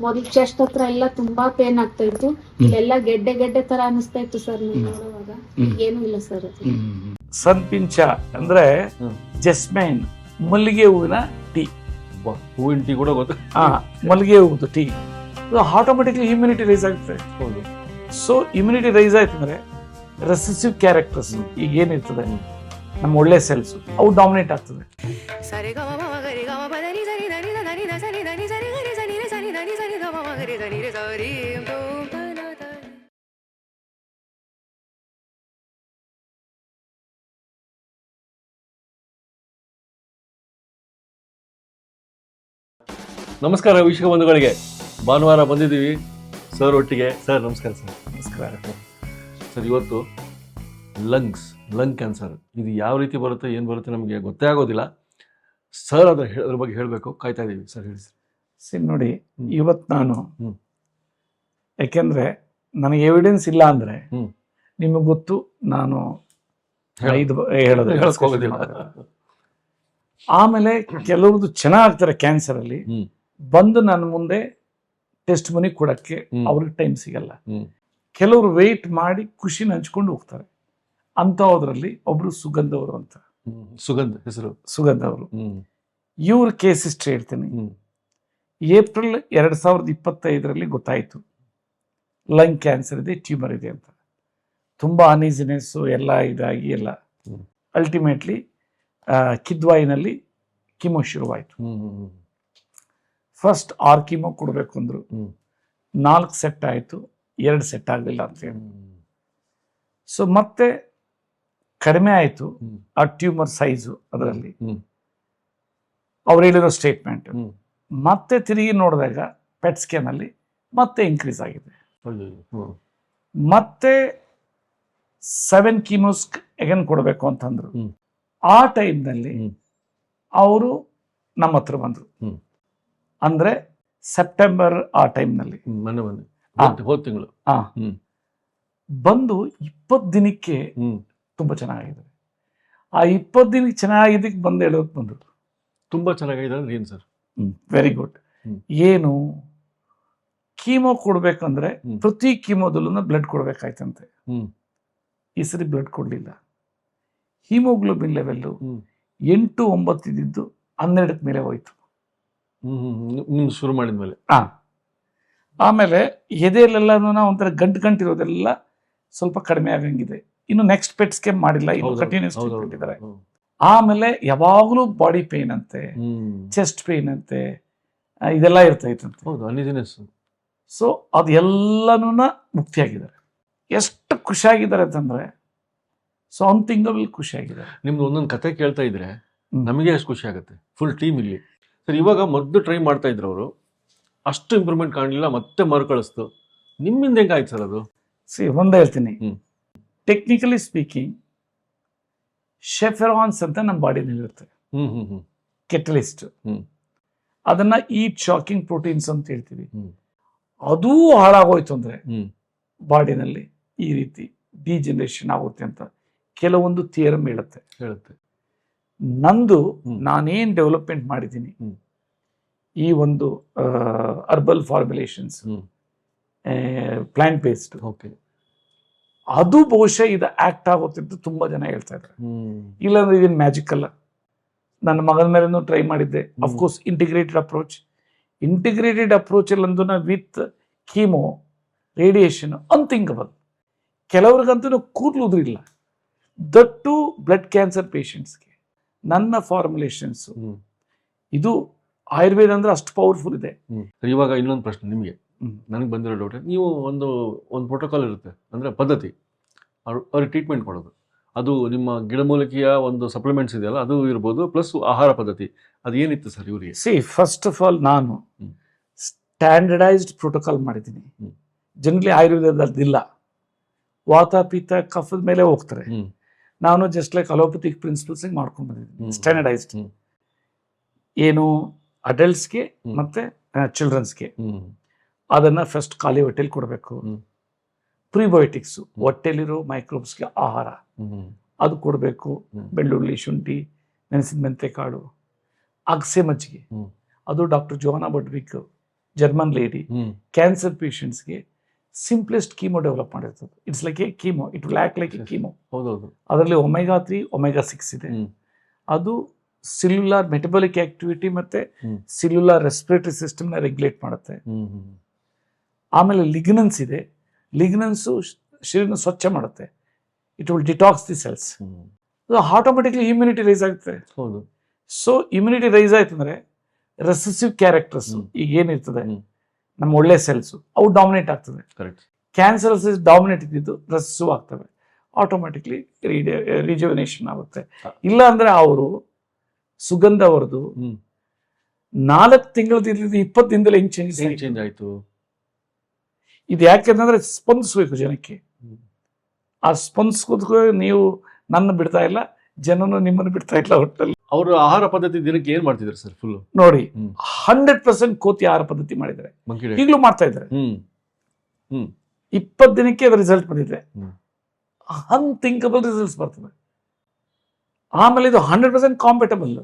ಮೊದಲು ಚೆಸ್ಟ್ ಹತ್ರ ಎಲ್ಲ ತುಂಬಾ ಪೇನ್ ಆಗ್ತಾ ಇತ್ತು. ಇಲ್ಲೆಲ್ಲ ಗೆಡ್ಡೆ ಗೆಡ್ಡೆ ತರ ಅನಿಸ್ತಾ ಇತ್ತು ಸರ್ ನೀವು ನೋಡುವಾಗ. ಏನೂ ಇಲ್ಲ ಸರ್ ಅದು. ಸನ್ಪಿಂಚ ಅಂದ್ರೆ ಜಸ್ಮೈನ್, ಮಲ್ಲಿಗೆ ಹೂವಿನ ಟೀ. ಹೂವಿನ ಟೀ ಕೂಡ ಗೊತ್ತು. ಮಲ್ಲಿಗೆ ಹೂವುದು ಟೀ ಆಟೋಮೆಟಿಕ್ಲಿ ಇಮ್ಯುನಿಟಿ ರೈಸ್ ಆಗುತ್ತೆ. ಹೌದು. ಸೊ ಇಮ್ಯುನಿಟಿ ರೈಸ್ ಆಯ್ತಂದ್ರೆ ರೆಸೆಸಿವ್ ಕ್ಯಾರೆಕ್ಟರ್ಸ್ ಈಗ ಏನಿರ್ತದೆ ನಮ್ಮ ಒಳ್ಳೆ ಸೆಲ್ಸ್ ಅವು ಡಾಮಿನೇಟ್ ಆಗ್ತದೆ. ನಮಸ್ಕಾರ ವೀಕ್ಷಕ ಬಂಧುಗಳಿಗೆ, ಭಾನುವಾರ ಬಂದಿದ್ದೀವಿ ಸರ್ ಒಟ್ಟಿಗೆ. ಸರ್ ನಮಸ್ಕಾರ. ಸರ್ ನಮಸ್ಕಾರ. ಸರ್ ಇವತ್ತು ಲಂಗ್ ಕ್ಯಾನ್ಸರ್ ಇದು ಯಾವ ರೀತಿ ಬರುತ್ತೆ, ಏನು ಬರುತ್ತೆ ನಮಗೆ ಗೊತ್ತೇ ಆಗೋದಿಲ್ಲ. ಸರ್ ಅದ್ರ ಬಗ್ಗೆ ಹೇಳಬೇಕು, ಕಾಯ್ತಾ ಇದ್ದೀವಿ. ಸರ್ ಹೇಳಿ ಸರ್. ನೋಡಿ, ಇವತ್ತು ನಾನು ಯಾಕೆಂದ್ರೆ ನನಗೆ ಎವಿಡೆನ್ಸ್ ಇಲ್ಲ ಅಂದ್ರೆ ನಿಮಗೆ ಗೊತ್ತು, ನಾನು ಹೇಳೋದಿಲ್ಲ. ಆಮೇಲೆ ಕೆಲವ್ರದ್ದು ಚೆನ್ನಾಗ್ತಾರೆ ಕ್ಯಾನ್ಸರ್ ಅಲ್ಲಿ, ಬಂದು ನನ್ನ ಮುಂದೆ ಟೆಸ್ಟ್ ಮನಿ ಕೊಡಕ್ಕೆ ಅವ್ರಿಗೆ ಟೈಮ್ ಸಿಗಲ್ಲ. ಕೆಲವರು ವೆಯ್ಟ್ ಮಾಡಿ ಖುಷಿನ ಹಂಚ್ಕೊಂಡು ಹೋಗ್ತಾರೆ. ಅಂಥದ್ರಲ್ಲಿ ಒಬ್ರು ಸುಗಂಧ್ ಅವರು ಅಂತ, ಹೆಸರು ಸುಗಂಧ್ ಅವರು. ಇವ್ರ ಕೇಸ್ ಹಿಸ್ಟ್ರಿ ಹೇಳ್ತೀನಿ. ಏಪ್ರಿಲ್ 2025 ಗೊತ್ತಾಯ್ತು ಲಂಗ್ ಕ್ಯಾನ್ಸರ್ ಇದೆ, ಟ್ಯೂಮರ್ ಇದೆ ಅಂತ. ತುಂಬಾ ಅನೀಸಿನೆಸ್ಸು ಎಲ್ಲ ಇದಾಗಿ ಎಲ್ಲ ಅಲ್ಟಿಮೇಟ್ಲಿ ಕಿದ್ವಾಯಿನಲ್ಲಿ ಕಿಮೋ ಶುರುವಾಯಿತು. ಫಸ್ಟ್ 6 ಕಿಮೋ ಕೊಡಬೇಕು ಅಂದ್ರು, 4 ಸೆಟ್ ಆಯಿತು, 2 ಸೆಟ್ ಆಗಲಿಲ್ಲ ಅಂತ ಹೇಳಿ. ಸೊ ಮತ್ತೆ ಕಡಿಮೆ ಆಯಿತು ಆ ಟ್ಯೂಮರ್ ಸೈಜು. ಅದರಲ್ಲಿ ಅವ್ರು ಹೇಳಿರೋ ಸ್ಟೇಟ್ಮೆಂಟ್. ಮತ್ತೆ ತಿರುಗಿ ನೋಡಿದಾಗ ಪೆಟ್ ಸ್ಕ್ಯಾನ್ ಅಲ್ಲಿ ಮತ್ತೆ ಇನ್ಕ್ರೀಸ್ ಆಗಿದೆ. ಮತ್ತೆ 7 ಕೀಮೋಸ್ ಎಗನ್ ಕೊಡಬೇಕು ಅಂತಂದ್ರು. ಆ ಟೈಮ್ನಲ್ಲಿ ಅವರು ನಮ್ಮ ಹತ್ರ ಬಂದರು. ಅಂದ್ರೆ ಸೆಪ್ಟೆಂಬರ್ ಆ ಟೈಮ್ನಲ್ಲಿ ಹೋದ ತಿಂಗಳು ಬಂದು 20 ದಿನಕ್ಕೆ ತುಂಬಾ ಚೆನ್ನಾಗಿದೆ. ಆ 20 ದಿನಕ್ಕೆ ಚೆನ್ನಾಗಿದ್ದಕ್ಕೆ ಬಂದು ಹೇಳೋಕೆ ಬಂದರು. ತುಂಬಾ ಚೆನ್ನಾಗಿದೆ ಅಂದ್ರೆ ಏನು ಸರ್? Very good. ಏನು ಕೀಮೋ ಕೊಡ್ಬೇಕಂದ್ರೆ ಪ್ರತಿ ಕೀಮೋದಲ್ಲೂ ಬ್ಲಡ್ ಕೊಡ್ಬೇಕಾಯ್ತಂತೆ. ಈ ಸರಿ ಬ್ಲಡ್ ಕೊಡ್ಲಿಲ್ಲ. ಹಿಮೋಗ್ಲೋಬಿನ್ ಲೆವೆಲ್ಲು 8-9 ಇದ್ದಿದ್ದು 12 ಮೇಲೆ ಹೋಯ್ತು ಶುರು ಮಾಡಿದ್ಮೇಲೆ. ಆಮೇಲೆ ಎದೆಯಲ್ಲೆಲ್ಲ ಒಂಥರ ಗಂಟಿರೋದೆಲ್ಲ ಸ್ವಲ್ಪ ಕಡಿಮೆ ಆಗಂಗಿದೆ. ಇನ್ನು ನೆಕ್ಸ್ಟ್ ಪೆಟ್ ಸ್ಕ್ಯಾನ್ ಮಾಡಿಲ್ಲ, ಇನ್ನು ಕಂಟಿನ್ಯೂಸ್ ಟ್ರೀಟ್ಮೆಂಟ್ ಇದ್ದಾರೆ. ಆಮೇಲೆ ಯಾವಾಗಲೂ ಬಾಡಿ ಪೇನ್ ಅಂತೆ, ಚೆಸ್ಟ್ ಪೇನ್ ಅಂತೆ, ಇದೆಲ್ಲ ಇರ್ತೈತಂತೆ. ಸೊ ಅದೆಲ್ಲನೂ ಮುಕ್ತಿಯಾಗಿದ್ದಾರೆ. ಎಷ್ಟು ಖುಷಿಯಾಗಿದ್ದಾರೆ ಅಂತಂದ್ರೆ, ಸೊ ಒಂದು ತಿಂಗಳಲ್ಲಿ ಖುಷಿಯಾಗಿದ್ದಾರೆ. ನಿಮ್ದು ಒಂದೊಂದು ಕತೆ ಕೇಳ್ತಾ ಇದ್ರೆ ನಮಗೆ ಎಷ್ಟು ಖುಷಿ ಆಗುತ್ತೆ. ಫುಲ್ ಟೀಮ್ ಇಲ್ಲಿ. ಸರ್, ಇವಾಗ ಮೊದಲು ಟ್ರೈ ಮಾಡ್ತಾ ಇದ್ರು ಅವರು, ಅಷ್ಟು ಇಂಪ್ರೂವ್ಮೆಂಟ್ ಕಾಣಲಿಲ್ಲ, ಮತ್ತೆ ಮರುಕಳಿಸ್ತು. ನಿಮ್ಮಿಂದ ಹೆಂಗಾಯ್ತು ಸರ್ ಅದು? ಒಂದೇ ಹೇಳ್ತೀನಿ, ಟೆಕ್ನಿಕಲಿ ಸ್ಪೀಕಿಂಗ್ ಶೆಫೆರಾನ್ಸ್ ಅಂತ ನಮ್ಮ ಬಾಡಿನಲ್ಲಿ ಇರುತ್ತೆ, ಕೆಟಲಿಸ್ಟ್. ಅದನ್ನ ಈಟ್ ಶಾಕಿಂಗ್ ಪ್ರೋಟೀನ್ಸ್ ಅಂತ ಹೇಳ್ತೀವಿ. ಅದೂ ಹಾಳಾಗೋಯ್ತು ಅಂದ್ರೆ ಬಾಡಿನಲ್ಲಿ ಈ ರೀತಿ ಡಿಜನರೇಷನ್ ಆಗುತ್ತೆ ಅಂತ ಕೆಲವೊಂದು ಥಿಯರಮ್ ಹೇಳುತ್ತೆ. ನಂದು ನಾನೇನ್ ಡೆವಲಪ್ಮೆಂಟ್ ಮಾಡಿದ್ದೀನಿ, ಈ ಒಂದು ಅರ್ಬಲ್ ಫಾರ್ಮುಲೇಷನ್ಸ್, ಪ್ಲಾಂಟ್ ಬೇಸ್ಡ್, ಅದು ಬಹುಶಃ ಇದು ಆಕ್ಟ್ ಆಗುತ್ತೆ ಅಂತ ತುಂಬಾ ಜನ ಹೇಳ್ತಾ ಇದ್ದಾರೆ. ಇಲ್ಲಾಂದ್ರೆ ಇದೇನು ಮ್ಯಾಜಿಕ್ ಅಲ್ಲ. ನನ್ನ ಮಗನ ಮೇಲೂ ಟ್ರೈ ಮಾಡಿದ್ದೆ. ಅಫ್ಕೋರ್ಸ್ ಇಂಟಿಗ್ರೇಟೆಡ್ ಅಪ್ರೋಚ್ ಅಲ್ಲಂದು ವಿತ್ ಕೀಮೋ ರೇಡಿಯೇಷನ್ ಅನ್ಥಿಂಕಬಲ್. ಕೆಲವ್ರಿಗಂತೂ ಕೂದಲು ಉದುರಿಲ್ಲ. ದಟ್ಟು ಬ್ಲಡ್ ಕ್ಯಾನ್ಸರ್ ಪೇಷಂಟ್ಸ್ಗೆ ನನ್ನ ಫಾರ್ಮುಲೇಷನ್ಸ್ ಇದು ಆಯುರ್ವೇದ ಅಂದ್ರೆ ಅಷ್ಟು ಪವರ್ಫುಲ್ ಇದೆ. ಇವಾಗ ಇನ್ನೊಂದು ಪ್ರಶ್ನೆ ನಿಮಗೆ, ನನಗೆ ಬಂದಿರೋ ಡೌಟ್. ನೀವು ಒಂದು ಪ್ರೋಟೋಕಾಲ್ ಇರುತ್ತೆ, ಅಂದ್ರೆ ಪದ್ಧತಿ, ಅವ್ರಿಗೆ ಟ್ರೀಟ್ಮೆಂಟ್ ಕೊಡೋದು. ಅದು ನಿಮ್ಮ ಗಿಡಮೂಲಿಕೆಯ ಒಂದು ಸಪ್ಲಿಮೆಂಟ್ಸ್ ಇದೆಯಲ್ಲ, ಅದು ಇರ್ಬೋದು, ಪ್ಲಸ್ ಆಹಾರ ಪದ್ಧತಿ, ಅದು ಏನಿತ್ತು ಸರ್ ಇವರಿಗೆ? ಫಸ್ಟ್ ಆಫ್ ಆಲ್ ನಾನು ಸ್ಟ್ಯಾಂಡರ್ಡೈಸ್ಡ್ ಪ್ರೋಟೋಕಾಲ್ ಮಾಡಿದ್ದೀನಿ. ಜನರಲಿ ಆಯುರ್ವೇದದಿಲ್ಲ. ವಾತ ಪಿತ್ತ ಕಫದ ಮೇಲೆ ಹೋಗ್ತಾರೆ. ನಾನು ಜಸ್ಟ್ ಲೈಕ್ ಅಲೋಪತಿಕ್ ಪ್ರಿನ್ಸಿಪಲ್ಸ್ ಮಾಡ್ಕೊಂಡು ಬಂದಿದ್ದೀನಿ. ಸ್ಟ್ಯಾಂಡರ್ಡೈಸ್ಡ್ ಏನು ಅಡಲ್ಟ್ಸ್ಗೆ ಮತ್ತೆ ಚಿಲ್ಡ್ರನ್ಸ್ಗೆ ಅದನ್ನ ಫಸ್ಟ್ ಖಾಲಿ ಹೊಟ್ಟೆಲಿ ಕೊಡಬೇಕು. ಪ್ರಿಬಯೋಟಿಕ್ಸ್, ಹೊಟ್ಟೆಲಿರೋ ಮೈಕ್ರೋಬ್ಸ್ಗೆ ಆಹಾರ ಅದು ಕೊಡಬೇಕು. ಬೆಳ್ಳುಳ್ಳಿ, ಶುಂಠಿ, ನೆನೆಸಿದ ಮೆಂತೆಕಾಳು, ಅಗಸೆ ಮಜ್ಜಿಗೆ, ಅದು doctor Johanna Budwig German lady hmm cancer ಪೇಷಂಟ್ಸ್ಗೆ ಸಿಂಪ್ಲೆಸ್ಟ್ ಕೀಮೋ ಡೆವಲಪ್ ಮಾಡಿರ್ತದೆ. It's like a chemo, it will act like a chemo. ಹೌದೌದು. ಅದರಲ್ಲಿ omega-3 omega-6 ಇದೆ. ಹ್ಮ್ ಅದು ಸೆಲ್ಯುಲಾರ್ ಮೆಟಬಾಲಿಕ್ ಆಕ್ಟಿವಿಟಿ ಮತ್ತೆ ಹ್ಮ್ ಸೆಲ್ಯುಲಾರ್ ರೆಸ್ಪಿರೇಟರಿ ಸಿಸ್ಟಮ್ನ ರೆಗ್ಯುಲೇಟ್ ಮಾಡುತ್ತೆ. ಹ್ಮ್ ಹ್ಮ್ ಆಮೇಲೆ ಲಿಗ್ನನ್ಸ್ ಇದೆ. ಲಿಗ್ನನ್ಸು ಶರೀರನ ಸ್ವಚ್ಛ ಮಾಡುತ್ತೆ. It will detox the cells. Hmm automatically immunity rise ಆಗುತ್ತೆ. ಹೌದು. ಸೊ ಇಮ್ಯುನಿಟಿ ರೈಸ್ ಆಯ್ತು ಅಂದ್ರೆ ರೆಸೆಸಿವ್ ಕ್ಯಾರೆಕ್ಟರ್ಸ್ ಈಗ ಏನಿರ್ತದೆ ಹ್ಮ್. ನಮ್ಮ ಒಳ್ಳೆ ಸೆಲ್ಸ್ ಅವು ಡಾಮಿನೇಟ್ ಆಗ್ತದೆ. ಕರೆಕ್ಟ್. ಕ್ಯಾನ್ಸರ್ ಸೆಲ್ಸ್ ಡಾಮಿನೇಟ್ ಇದ್ದಿದ್ದು ರೆಸೆಸಿವ್ ಆಗ್ತವೆ. ಆಟೋಮೆಟಿಕ್ಲಿ ರಿಜುವಿನೇಷನ್ ಆಗುತ್ತೆ. ಇಲ್ಲ ಅಂದ್ರೆ ಅವರು ಸುಗಂಧ ಅವರದು ಹ್ಮ್ 4 ತಿಂಗಳದಿಂದ 20 ದಿನದಲ್ಲಿ ಹೆಂಗ್ ಚೇಂಜ್ ಚೇಂಜ್ ಆಯ್ತು. ಇದು ಯಾಕೆಂದ್ರೆ ಸ್ಪಂದಿಸ್ಬೇಕು ಜನಕ್ಕೆ. ಹ್ಮ್. ಆ ಸ್ಪಂದಿಸ್ಕೋದಕ್ಕೆ ನೀವು ನನ್ನ ಬಿಡ್ತಾ ಇಲ್ಲ, ಜನನು ನಿಮ್ಮನ್ನು ಬಿಡ್ತಾ ಇಲ್ಲ. ಒಟ್ಟಲ್ಲಿ ಅವ್ರ ಆಹಾರ ಪದ್ಧತಿ ದಿನಕ್ಕೆ ಏನ್ ಮಾಡ್ತಿದ್ದಾರೆ ಸರ್? ಫುಲ್ ನೋಡಿ ಹ್ಮ್ 100% ಕೋತಿ ಆಹಾರ ಪದ್ಧತಿ ಮಾಡಿದ್ದಾರೆ. ಮಂಕಿ ಡೈಟ್. ಈಗಲೂ ಮಾಡ್ತಾ ಇದ್ದಾರೆ. ಹ್ಮ್ ಹ್ಮ್ 20 ದಿನಕ್ಕೆ ಅದ್ರ ರಿಸಲ್ಟ್ ಬಂದಿದೆ. ಹ್ಮ್ ಅನ್ಥಿಂಕಬಲ್ ರಿಸಲ್ಟ್ಸ್ ಬರ್ತದೆ. ಆಮೇಲೆ ಇದು 100% ಕಾಂಪೆಟಬಲ್.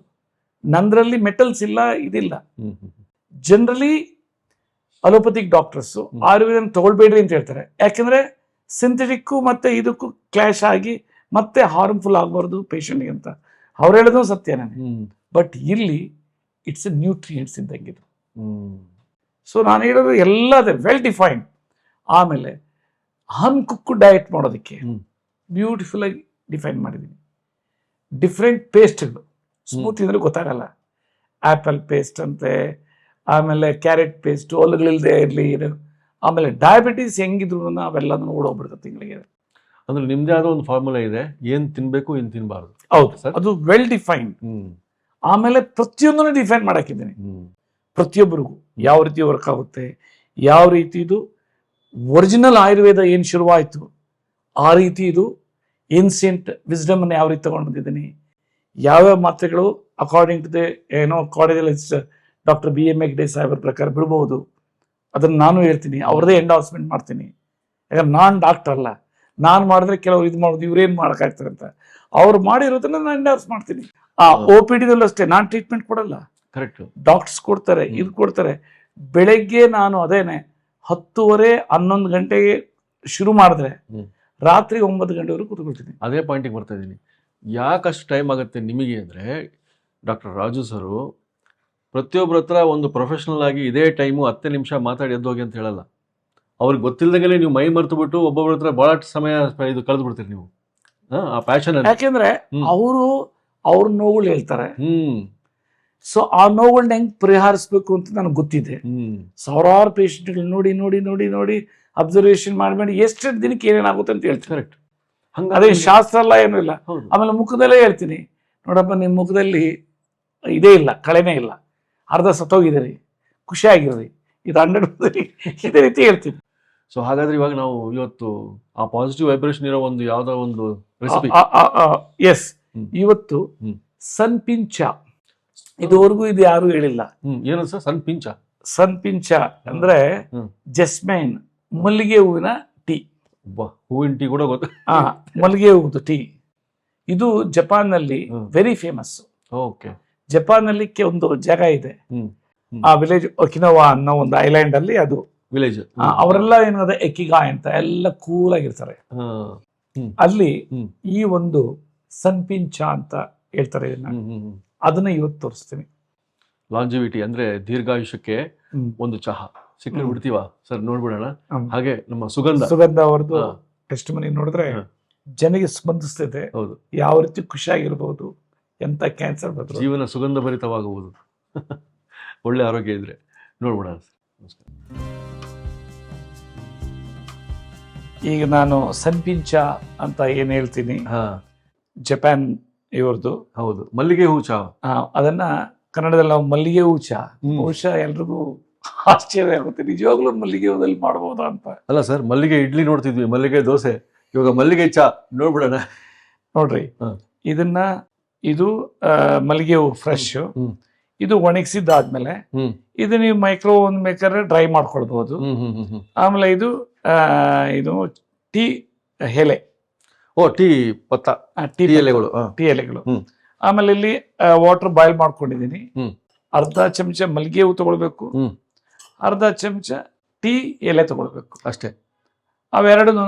ನಂದ್ರಲ್ಲಿ ಮೆಟಲ್ಸ್ ಇಲ್ಲ, ಇದಿಲ್ಲ. ಹ್ಮ್ ಹ್ಮ್ ಜನರಲಿ ಅಲೋಪತಿಕ್ ಡಾಕ್ಟರ್ಸ್ ಆಯುರ್ವೇದನ ತಗೊಳ್ಬೇಡ್ರಿ ಅಂತ ಹೇಳ್ತಾರೆ. ಯಾಕೆಂದ್ರೆ ಸಿಂಥೆಟಿಕ್ಕು ಮತ್ತೆ ಇದಕ್ಕೂ ಕ್ಲಾಶ್ ಆಗಿ ಮತ್ತೆ ಹಾರ್ಮ್ಫುಲ್ ಆಗಬಾರ್ದು ಪೇಷಂಟ್ಗೆ ಅಂತ ಅವ್ರು ಹೇಳೋದು ಸತ್ಯನೇ. ಹ್ಮ್ ಬಟ್ ಇಲ್ಲಿ ಇಟ್ಸ್ ಎ ನ್ಯೂಟ್ರಿಯೆಂಟ್ಸ್ ಇದ್ದಂಗಿದು. ಹ್ಮ್ ಸೊ ನಾನು ಹೇಳೋದು ಎಲ್ಲದೇ ವೆಲ್ ಡಿಫೈನ್ಡ್. ಆಮೇಲೆ ಅನ್ಕುಕ್ಕು ಡಯಟ್ ಮಾಡೋದಕ್ಕೆ ಹ್ಮ್ ಬ್ಯೂಟಿಫುಲ್ ಆಗಿ ಡಿಫೈನ್ ಮಾಡಿದ್ದೀನಿ. ಡಿಫ್ರೆಂಟ್ ಪೇಸ್ಟ್ಗಳು ಸ್ಮೂತಿ ಅಂದ್ರೆ ಗೊತ್ತಾಗಲ್ಲ. ಆ್ಯಪಲ್ ಪೇಸ್ಟ್ ಅಂತೆ, ಆಮೇಲೆ ಕ್ಯಾರೆಟ್ ಪೇಸ್ಟ್, ಒಲಗಳಿಲ್ಲದೆ ಇರಲಿ. ಆಮೇಲೆ ಡಯಾಬಿಟೀಸ್ ಹೆಂಗಿದ್ರು ಅವೆಲ್ಲದನ್ನು ಓಡೋಗ್ಬಿಡ್ತದೆ ತಿಂಗಳಿಗೆ. ಅಂದ್ರೆ ನಿಮ್ದೇ ಆದ ಒಂದು ಫಾರ್ಮುಲಾ ಇದೆ, ಏನ್ ತಿನ್ಬೇಕು ಏನ್ ತಿನ್ಬಾರ್ದು. ಹೌದು ಸರ್. ಅದು ವೆಲ್ ಡಿಫೈನ್ಡ್. ಹ್ಮ್ ಆಮೇಲೆ ಪ್ರತಿಯೊಂದನ್ನು ಡಿಫೈನ್ ಮಾಡಾಕಿದ್ದೀನಿ. ಹ್ಮ್ ಪ್ರತಿಯೊಬ್ಬರಿಗೂ ಯಾವ ರೀತಿ ವರ್ಕ್ ಆಗುತ್ತೆ, ಯಾವ ರೀತಿ ಇದು ಒರಿಜಿನಲ್ ಆಯುರ್ವೇದ ಏನು ಶುರುವಾಯಿತು ಆ ರೀತಿ ಇದು ಏನ್ಸಿಯಂಟ್ ವಿಸ್ಡಮ್ ಅನ್ನು ಯಾವ ರೀತಿ ತಗೊಂಡು ಬಂದಿದ್ದೀನಿ, ಯಾವ್ಯಾವ ಮಾತ್ರೆಗಳು according to the cardiologist doctor BM Hegde ಸಾಹೇಬರ ಪ್ರಕಾರ ಬಿಡ್ಬೋದು, ಅದನ್ನು ನಾನು ಹೇಳ್ತೀನಿ. ಅವ್ರದ್ದೇ ಎಂಡಾರ್ಸ್ಮೆಂಟ್ ಮಾಡ್ತೀನಿ. ಯಾಕಂದ್ರೆ ನಾನು ಡಾಕ್ಟರ್ ಅಲ್ಲ. ನಾನು ಮಾಡಿದ್ರೆ ಕೆಲವರು ಇದು ಮಾಡೋದು ಇವ್ರೇನು ಮಾಡೋಕ್ಕಾಗ್ತಾರೆ ಅಂತ ಅವ್ರು ಮಾಡಿರೋದನ್ನ ನಾನು ಎಂಡಾರ್ಸ್ ಮಾಡ್ತೀನಿ. ಆ OPD ದಲ್ಲೂ ಅಷ್ಟೇ ನಾನು ಟ್ರೀಟ್ಮೆಂಟ್ ಕೊಡಲ್ಲ, ಕರೆಕ್ಟ್. ಡಾಕ್ಟರ್ಸ್ ಕೊಡ್ತಾರೆ, ಇದು ಕೊಡ್ತಾರೆ. ಬೆಳಗ್ಗೆ ನಾನು ಅದೇನೆ 10:30 11 ಗಂಟೆಗೆ ಶುರು ಮಾಡಿದ್ರೆ ರಾತ್ರಿ 9 ಗಂಟೆವರೆಗೂ ಕೂತ್ಕೊಳ್ತೀನಿ. ಅದೇ ಪಾಯಿಂಟಿಗೆ ಬರ್ತಾ ಇದ್ದೀನಿ. ಯಾಕಷ್ಟು ಟೈಮ್ ಆಗುತ್ತೆ ನಿಮಗೆ ಅಂದರೆ, ಡಾಕ್ಟರ್ ರಾಜು ಸರು ಪ್ರತಿಯೊಬ್ಬರ ಹತ್ರ ಒಂದು ಪ್ರೊಫೆಷನಲ್ ಆಗಿ ಇದೇ ಟೈಮು 10 ನಿಮಿಷ ಮಾತಾಡಿ ಎದ್ದೋಗಿ ಅಂತ ಹೇಳಲ್ಲ. ಅವ್ರಿಗೆ ಗೊತ್ತಿಲ್ಲದಂಗೆ ನೀವು ಮೈ ಮರೆತು ಬಿಟ್ಟು ಒಬ್ಬೊಬ್ಬರ ಹತ್ರ ಭಾಳ ಸಮಯ ಇದು ಕಳೆದು ಬಿಡ್ತೀರಿ ನೀವು ಆ ಪ್ಯಾಷನ್. ಯಾಕೆಂದ್ರೆ ಅವರು ಅವ್ರ ನೋವುಗಳು ಹೇಳ್ತಾರೆ. ಹ್ಮ್ ಸೊ ಆ ನೋವುಗಳನ್ನ ಹೆಂಗ್ ಪರಿಹರಿಸ್ಬೇಕು ಅಂತ ನನಗೆ ಗೊತ್ತಿದೆ. ಹ್ಮ್ ಸಾವಿರಾರು ಪೇಷಂಟ್ಗಳು ನೋಡಿ ನೋಡಿ ನೋಡಿ ನೋಡಿ ಅಬ್ಸರ್ವೇಷನ್ ಮಾಡಿ ಎಷ್ಟು ದಿನಕ್ಕೆ ಏನೇನಾಗುತ್ತೆ ಅಂತ ಹೇಳ್ತೀನಿ. ಕರೆಕ್ಟ್. ಅದೇ ಶಾಸ್ತ್ರ ಎಲ್ಲ ಏನೂ ಇಲ್ಲ. ಹೌದು. ಆಮೇಲೆ ಮುಖದಲ್ಲೇ ಹೇಳ್ತೀನಿ, ನೋಡಪ್ಪ ನಿಮ್ಮ ಮುಖದಲ್ಲಿ ಇದೇ ಇಲ್ಲ, ಕಳೆನೇ ಇಲ್ಲ, ಅರ್ಧ ಸತ್ತೋಗಿದ್ದೀರಿ, ಖುಷಿಯಾಗಿರ್ರಿ, ಇದು 100% ಇದೇ ರೀತಿ ಹೇಳ್ತೀನಿ. ಸೊ ಹಾಗಾದ್ರೆ ಇವಾಗ ನಾವು ಇವತ್ತು ಆ ಪಾಸಿಟಿವ್ ವೈಬ್ರೇಷನ್ ಇರೋ ಒಂದು ಯಾವ್ದೋ ಒಂದು ರೆಸಿಪಿ. ಎಸ್, ಇವತ್ತು ಸನ್ಪಿಂಚ, ಇದುವರೆಗೂ ಇದು ಯಾರು ಹೇಳಿಲ್ಲ. ಏನು ಸರ್ ಸನ್ಪಿಂಚ? ಸನ್ಪಿಂಚ ಅಂದ್ರೆ ಜಸ್ಮೈನ್, ಮಲ್ಲಿಗೆ ಹೂವಿನ ಟೀ. ಹೂವಿನ ಟೀ ಕೂಡ ಗೊತ್ತು. ಮಲ್ಲಿಗೆ ಹೂವುದು ಟೀ. ಇದು ಜಪಾನ್ ನಲ್ಲಿ ವೆರಿ ಫೇಮಸ್. ಓಕೆ. ಜಪಾನ್ ನಲ್ಲಿ ಒಂದು ಜಾಗ ಇದೆ, ಆ ವಿಲೇಜ್ ಒಕಿನೋವಾ ಅನ್ನೋ ಒಂದು ಐಲ್ಯಾಂಡ್ ಅಲ್ಲಿ ಅದು ವಿಲೇಜ್. ಅವರೆಲ್ಲ ಏನದ ಎಕಿಗಾಯ್ ಅಂತ ಎಲ್ಲ ಕೂಲ್ ಆಗಿರ್ತಾರೆ. ಅಲ್ಲಿ ಈ ಒಂದು ಸನ್ಪಿಂಚ ಅಂತ ಹೇಳ್ತಾರೆ. ಅದನ್ನ ಇವತ್ತು ತೋರಿಸ್ತೀನಿ. ಲಾಂಜಿವಿಟಿ ಅಂದ್ರೆ ದೀರ್ಘಾಯುಷ್ಯಕ್ಕೆ ಒಂದು ಚಹಾ ಸಿಕ್ಕರೆ ಬಿಡ್ತೀವ ಸರ್, ನೋಡ್ಬಿಡೋಣ. ಹಾಗೆ ನಮ್ಮ ಸುಗಂಧ ಅವರದ್ದು ಟೆಸ್ಟ್ ಮನಿ ನೋಡಿದ್ರೆ ಜನಗೆ ಸ್ಪಂದಿಸ್ತಿದೆ. ಹೌದು, ಯಾವ ರೀತಿ ಖುಷಿಯಾಗಿರ್ಬೋದು, ಎಂತ ಕ್ಯಾನ್ಸರ್ ಬಂದ್ರು ಜೀವನ ಸುಗಂಧ ಭರಿತವಾಗಬಹುದು. ಒಳ್ಳೆ ಆರೋಗ್ಯ ಇದ್ರೆ ನೋಡ್ಬಿಡೋಣ ಸರ್. ನಮಸ್ಕಾರ. ಈಗ ನಾನು ಸನ್ಪಿಂಚ ಅಂತ ಏನ್ ಹೇಳ್ತೀನಿ, ಜಪಾನ್ ಇವ್ರದ್ದು. ಹೌದು, ಮಲ್ಲಿಗೆ ಹೂ ಚಹಾ. ಅದನ್ನ ಕನ್ನಡದಲ್ಲಿ ನಾವು ಮಲ್ಲಿಗೆ ಹೂ ಚಹಾ. ಬಹುಶಃ ಎಲ್ರಿಗೂ ಆಶ್ಚರ್ಯ ಆಗುತ್ತೆ, ನಿಜವಾಗ್ಲೂ ಮಲ್ಲಿಗೆ ಹೂದಲ್ಲಿ ಮಾಡಬಹುದಾ ಅಂತ. ಅಲ್ಲ ಸರ್, ಮಲ್ಲಿಗೆ ಇಡ್ಲಿ ನೋಡ್ತಿದ್ವಿ, ಮಲ್ಲಿಗೆ ದೋಸೆ, ಇವಾಗ ಮಲ್ಲಿಗೆ ಚಹಾ ನೋಡ್ಬಿಡೋಣ. ನೋಡ್ರಿ, ಇದನ್ನ ಇದು ಮಲ್ಲಿಗೆ ಹೂ ಫ್ರೆಶ್. ಇದು ಒಣಗಿಸಿದ್ದಾದ್ಮೇಲೆ ಇದು ನೀವು ಮೈಕ್ರೋ ಓವನ್ ಬೇಕಾದ್ರೆ ಡ್ರೈ ಮಾಡ್ಕೊಳ್ಬಹುದು. ಆಮೇಲೆ ಇದು ಟೀ ಎಲೆ, ಟೀ ಪತ್ತ, ಟೀ ಎಲೆಗಳು. ಆಮೇಲೆ ಇಲ್ಲಿ ವಾಟರ್ ಬಾಯ್ಲ್ ಮಾಡ್ಕೊಂಡಿದ್ದೀನಿ. ಅರ್ಧ ಚಮಚ ಮಲ್ಲಿಗೆ ಹೂ ತಗೊಳ್ಬೇಕು, ಅರ್ಧ ಚಮಚ ಟೀ ಎಲೆ ತಗೊಳ್ಬೇಕು. ಅಷ್ಟೇ. ಅವೆರಡನ್ನೂ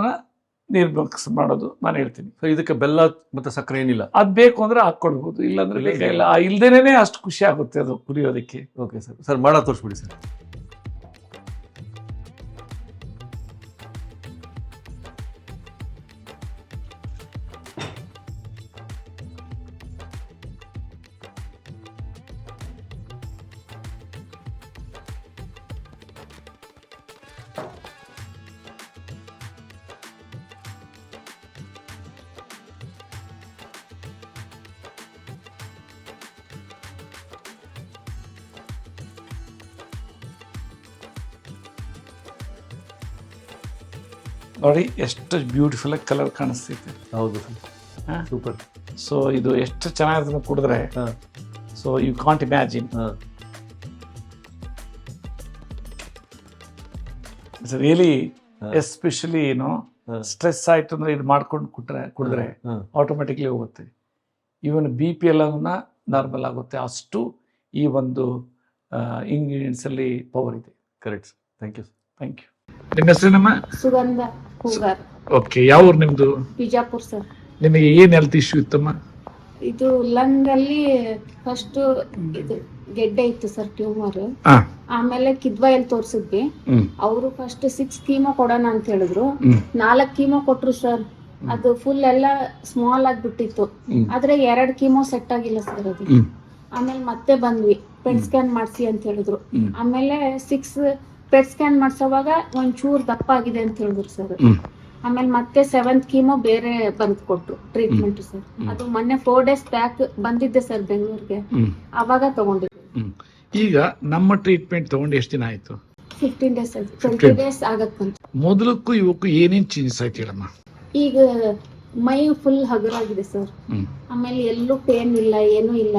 ನೀರು ಮಿಕ್ಸ್ ಮಾಡೋದು ನಾನು ಹೇಳ್ತೀನಿ. ಸೊ ಇದಕ್ಕೆ ಬೆಲ್ಲ ಮತ್ತು ಸಕ್ಕರೆ ಏನಿಲ್ಲ? ಅದು ಬೇಕು ಅಂದರೆ ಹಾಕ್ಕೊಡ್ಬೋದು, ಇಲ್ಲಾಂದ್ರೆ ಬೇಕಾಗಿಲ್ಲ. ಇಲ್ದೇನೆ ಅಷ್ಟು ಖುಷಿ ಆಗುತ್ತೆ ಅದು ಕುಡಿಯೋದಕ್ಕೆ. Okay sir. ಸರ್ ಮಾಡೋ ತೋರಿಸ್ಬಿಡಿ ಸರ್. ನೋಡಿ ಎಷ್ಟು ಬ್ಯೂಟಿಫುಲ್ ಆಗಿ ಕಲರ್ ಕಾಣಿಸ್ತೈತೆ. ಹೌದು ಸರ್, ಸೂಪರ್. ಸೊ ಇದು ಎಷ್ಟು ಚೆನ್ನಾಗಿರ್ತದೆ ಕುಡಿದ್ರೆ. So you can't imagine. It's really, especially ಏನು ಸ್ಟ್ರೆಸ್ ಆಯ್ತು ಅಂದ್ರೆ ಇದು ಮಾಡ್ಕೊಂಡು ಕುಡಿದ್ರೆ ಆಟೋಮೆಟಿಕ್ಲಿ ಹೋಗುತ್ತೆ. ಈವನ್ BP ಎಲ್ಲವನ್ನ ನಾರ್ಮಲ್ ಆಗುತ್ತೆ. ಅಷ್ಟು ಈ ಒಂದು ಇಂಗ್ರೀಡಿಯೆಂಟ್ಸ್ ಅಲ್ಲಿ ಪವರ್ ಇದೆ. Correct. Thank you. Thank you. ನಿಮ್ಮ ಹೆಸರೇನಮ್ಮ? ಸುಗಂಧ ಹೂಗಾರ್. ಓಕೆ, ಯಾವ ಊರು ನಿಮ್ದು? ಬಿಜಾಪುರ್ ಸರ್. ನಿಮಗೆ ಏನ್ ಹೆಲ್ತ್ ಇಶ್ಯೂ ಇತ್ತಮ್ಮ? ಇದು ಲಂಗ್ ಅಲ್ಲಿ ಫಸ್ಟ್ ಇದು ಗೆಡ್ಡೆ ಇತ್ತು ಸರ್, ಟ್ಯೂಮರ್. ಆಮೇಲೆ ಕಿದ್ವಾಯಲ್ಲಿ ತೋರ್ಸಿದ್ವಿ. ಅವರು ಫಸ್ಟ್ 6 ಕೀಮೋ ಕೊಡೋಣ ಅಂತ ಹೇಳಿದ್ರು. 4 ಕೀಮೋ ಕೊಟ್ರು ಸರ್. ಅದು ಫುಲ್ ಎಲ್ಲ ಸ್ಮಾಲ್ ಆಗ್ಬಿಟ್ಟಿತ್ತು. ಆದ್ರೆ 2 ಕೀಮೋ ಸೆಟ್ ಆಗಿಲ್ಲ ಸರ್ ಅದು. ಆಮೇಲೆ ಮತ್ತೆ ಬಂದ್ವಿ, ಪೆಟ್ ಸ್ಕ್ಯಾನ್ ಮಾಡ್ಸಿ ಅಂತ ಹೇಳಿದ್ರು. ಆಮೇಲೆ 6 ಪೆಟ್ ಸ್ಕ್ಯಾನ್ ಮಾಡ್ಸೋವಾಗ ಒಂಚೂರು ದಪ್ಪ ಆಗಿದೆ ಅಂತ ಹೇಳಿದ್ರು ಸರ್. ಆಮೇಲೆ ಮತ್ತೆ 7th ಕೀಮೋ ಬೇರೆ ಬಂದ್ ಕೊಟ್ರು ಟ್ರೀಟ್ಮೆಂಟ್ ಸರ್. ಅದು ಮೊನ್ನೆ 4 days ಬ್ಯಾಕ್ ಬಂದಿದ್ದೆ ಸರ್ ಬೆಂಗಳೂರಿಗೆ, ಅವಾಗ ತಗೊಂಡಿದ್ದೆ. ಈಗ ನಮ್ಮ ಟ್ರೀಟ್ಮೆಂಟ್ ತಗೊಂಡು ಎಷ್ಟು ದಿನ ಆಯ್ತು? 15 days ಆಯ್ತು. 20 days ಆಗಕ್ ಬಂತು. ಮೊದಲಕ್ಕೂ ಇವಕ್ಕೂ ಏನೇನ್ ಚೇಂಜಸ್ ಆಯ್ತು ಹೇಳಮ್ಮ? ಈಗ ಮೈ ಫುಲ್ ಹಗುರಾಗಿದೆ ಸರ್. ಆಮೇಲೆ ಎಲ್ಲೂ ಪೇನ್ ಇಲ್ಲ, ಏನೂ ಇಲ್ಲ,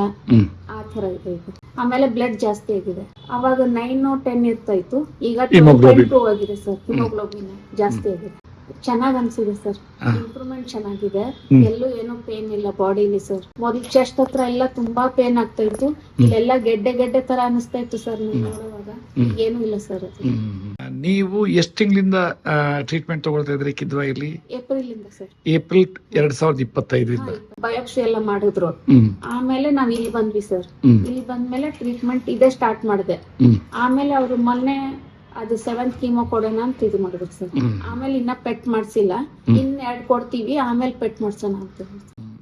ಆ ತರ ಇದೆ. ಆಮೇಲೆ ಬ್ಲಡ್ ಜಾಸ್ತಿ ಆಗಿದೆ. ಅವಾಗ 9 10 ಇರ್ತಾಯ್ತು, ಈಗ 2 ಆಗಿದೆ ಸರ್. ಹಿಮೋಗ್ಲೋಬಿನ್ ಜಾಸ್ತಿ ಆಗಿದೆ. ಚೆನ್ನಾಗ್ ಅನ್ಸಿದೆ ಸರ್, ಇಂಪ್ರೂವ್ಮೆಂಟ್ ಚೆನ್ನಾಗಿದೆ. ಎಲ್ಲೂ ಏನೂ ಪೇನ್ ಇಲ್ಲ ಬಾಡಿಲಿ ಸರ್. ಮೊದಲು ಚೆಸ್ಟ್ ಹತ್ರ ಎಲ್ಲ ತುಂಬಾ ಪೇನ್ ಆಗ್ತಾ ಇತ್ತು, ಇಲ್ಲೆಲ್ಲ ಗೆಡ್ಡೆ ತರ ಅನಿಸ್ತಾ ಇತ್ತು ಸರ್. ನೀವು ನೋಡುವಾಗ ಏನೂ ಇಲ್ಲ ಸರ್. ನೀವು ಎಷ್ಟು ತಿಂಗಳಿಂದ ಟ್ರೀಟ್ಮೆಂಟ್ ತಗೊಳ್ತಾ ಇದ್ರಿ ಕಿದ್ವಾಯಲ್ಲಿ? ಏಪ್ರಿಲ್ ಇಂದ ಸರ್. ಏಪ್ರಿಲ್ 2025 ಬಯೋಪ್ಸಿ ಎಲ್ಲ ಮಾಡಿದ್ರು. ಆಮೇಲೆ ನಾವ್ ಇಲ್ಲಿ ಬಂದ್ವಿ ಸರ್. ಇಲ್ಲಿ ಬಂದ್ಮೇಲೆ ಟ್ರೀಟ್ಮೆಂಟ್ ಇದೇ ಸ್ಟಾರ್ಟ್ ಮಾಡಿದೆ. ಆಮೇಲೆ ಅವರು ಮೊನ್ನೆ ಅದು 7th ಕೀಮೋ ಕೊಡೋಣ ಅಂತ ಇದು ಮಾಡಿದ್ರು ಸರ್. ಆಮೇಲೆ ಇನ್ನ ಪೆಟ್ ಮಾಡ್ಸಿಲ್ಲ, ಇನ್ 2 ಕೊಡ್ತೀವಿ, ಆಮೇಲೆ ಪೆಟ್ ಮಾಡ್ಸೋಣ ಅಂತ.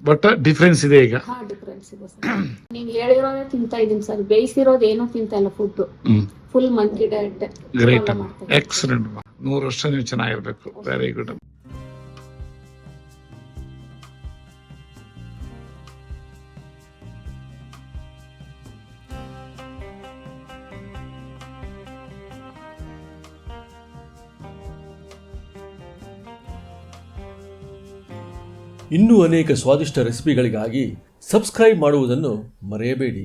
ಬಟ್ ಡಿಫ್ರೆನ್ಸ್ ಇದೆ ಈಗ? ಹಾ, ಡಿಫ್ರೆನ್ಸ್ ಇದೆ ಸರ್. ನೀವ್ ಹೇಳಿರೋದೇ ತಿಂತಾ ಇದೀನಿ ಸರ್, ಬೇಯಿಸಿರೋದು ಏನೂ ತಿಂತಾ ಇಲ್ಲ. Food full monkey diet. Great, excellent. 100 ವರ್ಷ ನೀವು ಚೆನ್ನಾಗಿರ್ಬೇಕು. Very good. ಇನ್ನೂ ಅನೇಕ ಸ್ವಾದಿಷ್ಟ ರೆಸಿಪಿಗಳಿಗಾಗಿ ಸಬ್ಸ್ಕ್ರೈಬ್ ಮಾಡುವುದನ್ನು ಮರೆಯಬೇಡಿ.